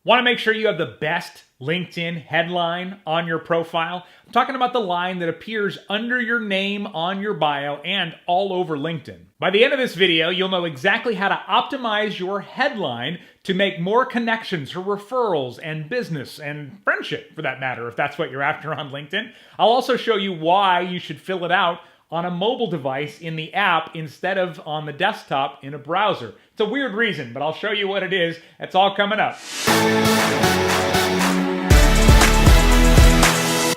Want to make sure you have the best LinkedIn headline on your profile? I'm talking about the line that appears under your name on your bio and all over LinkedIn. By the end of this video, you'll know exactly how to optimize your headline to make more connections for referrals and business and friendship, for that matter, if that's what you're after on LinkedIn. I'll also show you why you should fill it out on a mobile device in the app instead of on the desktop in a browser. It's a weird reason, but I'll show you what it is. It's all coming up.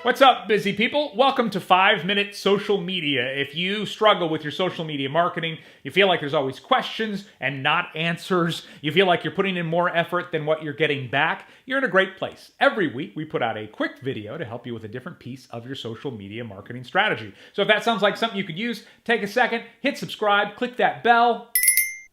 What's up, busy people? Welcome to 5-Minute Social Media. If you struggle with your social media marketing, you feel like there's always questions and not answers, you feel like you're putting in more effort than what you're getting back, you're in a great place. Every week, we put out a quick video to help you with a different piece of your social media marketing strategy. So if that sounds like something you could use, take a second, hit subscribe, click that bell,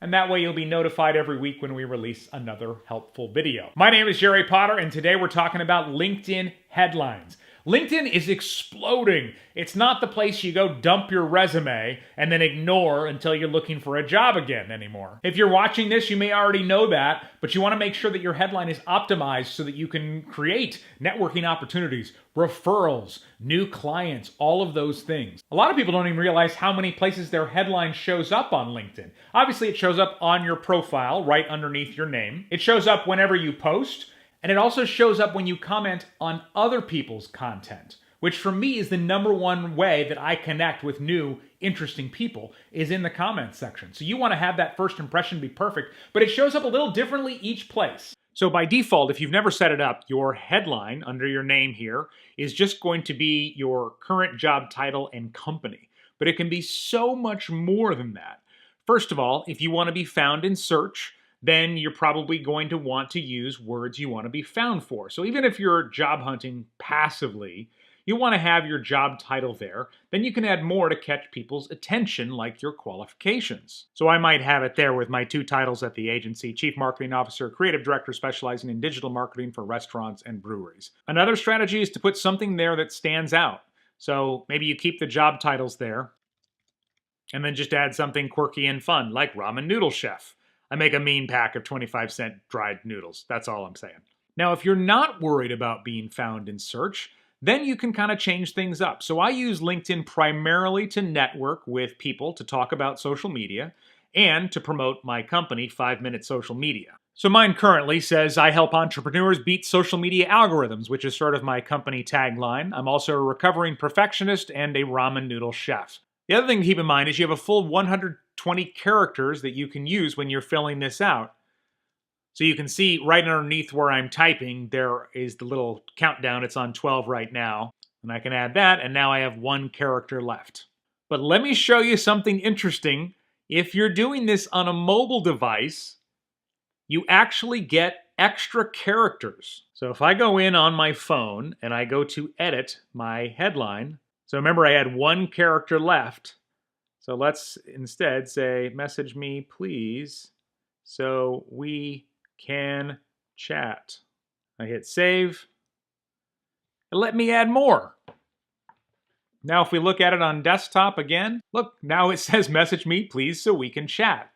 and that way you'll be notified every week when we release another helpful video. My name is Jerry Potter, and today we're talking about LinkedIn headlines. LinkedIn is exploding. It's not the place you go dump your resume and then ignore until you're looking for a job again anymore. If you're watching this, you may already know that, but you want to make sure that your headline is optimized so that you can create networking opportunities, referrals, new clients, all of those things. A lot of people don't even realize how many places their headline shows up on LinkedIn. Obviously, it shows up on your profile right underneath your name. It shows up whenever you post. And it also shows up when you comment on other people's content, which for me is the number one way that I connect with new, interesting people, is in the comments section. So you want to have that first impression be perfect, but it shows up a little differently each place. So by default, if you've never set it up, your headline under your name here is just going to be your current job title and company. But it can be so much more than that. First of all, if you want to be found in search, then you're probably going to want to use words you want to be found for. So even if you're job hunting passively, you want to have your job title there. Then you can add more to catch people's attention, like your qualifications. So I might have it there with my two titles at the agency: Chief Marketing Officer, Creative Director specializing in digital marketing for restaurants and breweries. Another strategy is to put something there that stands out. So maybe you keep the job titles there, and then just add something quirky and fun, like Ramen Noodle Chef. I make a mean pack of 25-cent dried noodles. That's all I'm saying. Now, if you're not worried about being found in search, then you can kind of change things up. So I use LinkedIn primarily to network with people, to talk about social media, and to promote my company, 5-Minute Social Media. So mine currently says, I help entrepreneurs beat social media algorithms, which is sort of my company tagline. I'm also a recovering perfectionist and a ramen noodle chef. The other thing to keep in mind is you have a full 120 characters that you can use when you're filling this out. So you can see right underneath where I'm typing, there is the little countdown. It's on 12 right now. And I can add that, and now I have one character left. But let me show you something interesting. If you're doing this on a mobile device, you actually get extra characters. So if I go in on my phone and I go to edit my headline, so remember, I had one character left. So let's instead say, message me, please, so we can chat. I hit save. And let me add more. Now, if we look at it on desktop again, look, now it says, message me, please, so we can chat.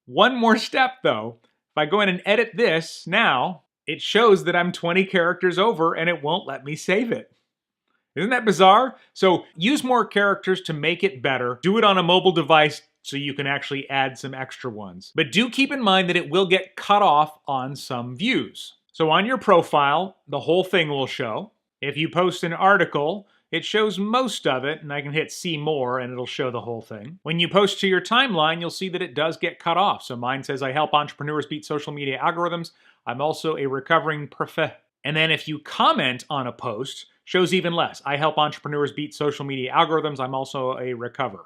One more step, though. If I go in and edit this now, it shows that I'm 20 characters over, and it won't let me save it. Isn't that bizarre? So use more characters to make it better. Do it on a mobile device so you can actually add some extra ones. But do keep in mind that it will get cut off on some views. So on your profile, the whole thing will show. If you post an article, it shows most of it, and I can hit see more and it'll show the whole thing. When you post to your timeline, you'll see that it does get cut off. So mine says, I help entrepreneurs beat social media algorithms. I'm also a recovering And then if you comment on a post, shows even less. I help entrepreneurs beat social media algorithms. I'm also a recover.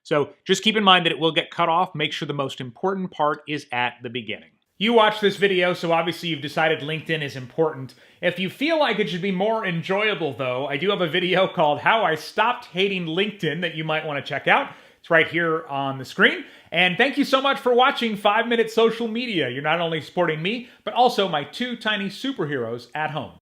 So just keep in mind that it will get cut off. Make sure the most important part is at the beginning. You watched this video, so obviously you've decided LinkedIn is important. If you feel like it should be more enjoyable, though, I do have a video called How I Stopped Hating LinkedIn that you might want to check out. It's right here on the screen. And thank you so much for watching 5-Minute Social Media. You're not only supporting me, but also my two tiny superheroes at home.